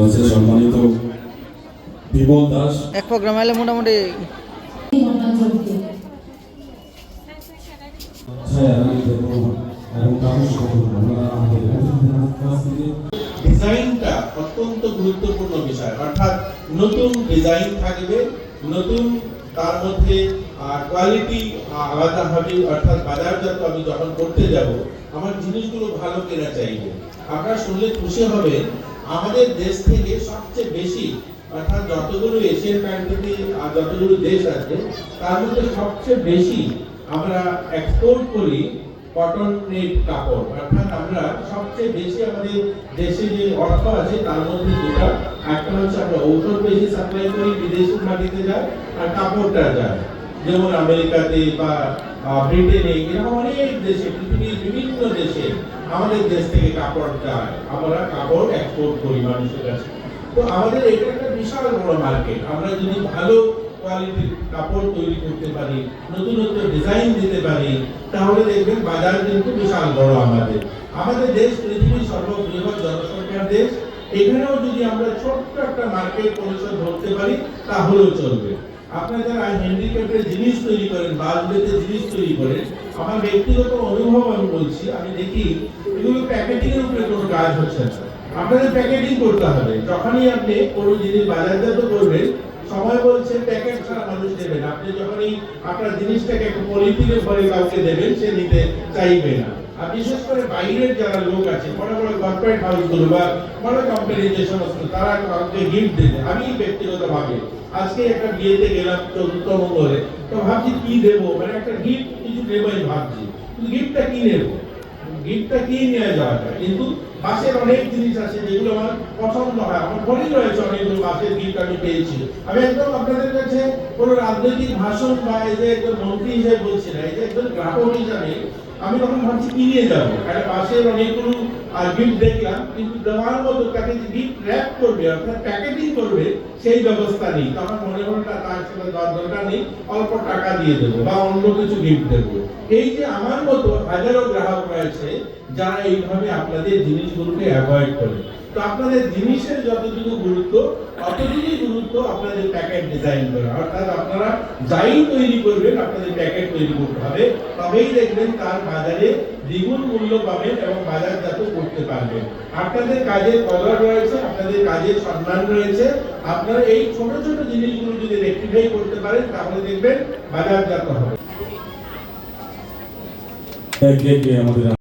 রয়েছে সম্মানিত বিমল দাস। এক প্রোগ্রাম এলে মোটামুটি ডিজাইনটা অত্যন্ত গুরুত্বপূর্ণ বিষয়, অর্থাৎ নতুন ডিজাইন থাকবে, নতুন তার মধ্যে কোয়ালিটি আলাদা হবে, অর্থাৎ বাজারজাত আমি যখন করতে যাব আমার জিনিসগুলো ভালো কেনা চাইবে। আপনারা শুনলে খুশি হবেন, আমাদের দেশ থেকে সবচেয়ে বেশি, অর্থাৎ যতগুলো এশিয়ান কান্ট্রি আর যতগুলো দেশ আছে তার মধ্যে সবচেয়ে বেশি আমরা এক্সপোর্ট করি কটন নেট কাপড়। অর্থাৎ আমরা সবচেয়ে বেশি আমাদের দেশে যে অর্থ আছে তার মধ্যে দুটো, একটা হচ্ছে আমরা ঔষধ বেশি সাপ্লাই করি, বিদেশের মাটিতে যায়, আর কাপড়টা যায় যেমন আমেরিকাতে বা ব্রিটেনে, এরকম অনেক দেশে, পৃথিবীর বিভিন্ন দেশে আমাদের দেশ থেকে কাপড় যায়, আমরা কাপড় এক্সপোর্ট করি মানুষের কাছে। তো আমাদের এটা একটা বিশাল বড় মার্কেট। আমরা যদি ভালো কোয়ালিটির কাপড় তৈরি করতে পারি, নতুন নতুন ডিজাইন দিতে পারি, তাহলে দেখবেন বাজার কিন্তু বিশাল বড়। আমাদের দেশ পৃথিবীর সর্ববৃহৎ জনসংখ্যার দেশ। এখানেও যদি আমরা ছোট্ট একটা মার্কেট পরিসর ধরতে পারি তাহলেও চলবে। আপনারা যারা হ্যান্ডিক্রাফটের জিনিস তৈরি করেন, বাঁশ-বেতের জিনিস তৈরি করেন, আমার ব্যক্তিগত অনুভব আমি বলছি, আমি দেখি এগুলো প্যাকেটিং এর উপরে কোনো কাজ হচ্ছে না। আপনাদের প্যাকেটিং করতে হবে। যখনই আপনি কোনো জিনিস বাজারজাত করবেন, সময় বলছে প্যাকেট ছাড়া মানুষ নেবে না। আপনি যখনই আপনার জিনিসটাকে একটা পলিথিনে ভরে কাউকে দেবেন, সে নিতে চাইবে না। আর বিশেষ করে বাইরের যারা লোক আছে, বড় বড় কর্পোরেট হাউসগুলো বা বড় কোম্পানি যে সমস্ত, তারা কাউকে গিফট দেবে। আমি ব্যক্তিগতভাবে আজকে একটা বিয়েতে গেলাম 14 মঙ্গলে, তো ভাবছি কি দেবো, মানে একটা গিফট কিছু নেবই ভাবছি, কিন্তু গিফটটা কি নেবো, গিফটটা কি নিয়ে যাওয়া যায়। কিন্তু বাসের অনেক জিনিস আছে যেগুলো আমার পছন্দ হয়, আমার ঘরেই রয়েছে অনেকগুলো বাসের গিফট আমি পেয়েছি। আমি একদম আপনাদের কাছে কোনো রাজনৈতিক ভাষণ বা এই যে একজন মন্ত্রী হিসেবে বলছি না, এই যে একজন গ্রাহক হিসাবে আমি তখন ভাবছি কি নিয়ে যাবো। একটা বাসের অনেকগুলো গিফট দেখলাম, কিন্তু দেওয়ার মতো তাকে যে গিফট র্যাপ করবে, অর্থাৎ প্যাকেটিং করবে, সেই ব্যবস্থা নেই। তখন মনে হলো তার সাথে দরকার নেই, অল্প টাকা দিয়ে দেবো বা অন্য কিছু গিফট দেবো। এই যে আমার মতো হাজারো গ্রাহক রয়েছে যারা এইভাবে আপনাদের জিনিসগুলোকে অ্যাভয়েড করে। তো আপনাদের জিনিসের যতটুকু গুরুত্ব, ততটুকুই গুরুত্ব আপনাদের প্যাকেট ডিজাইন করা। অর্থাৎ আপনারা যাই তৈরি করবেন, আপনাদের প্যাকেট তৈরি করতে হবে, তবেই দেখবেন তার বাজারে দ্বিগুণ মূল্য পাবেন এবং বাজারজাত করতে পারবেন। আপনাদের কাজের কদর রয়েছে, আপনাদের কাজের সম্মান রয়েছে। আপনারা এই ছোট ছোট জিনিসগুলো যদি রেকটিফাই করতে পারেন, তাহলে দেখবেন বাজারজাত হবে। আমাদের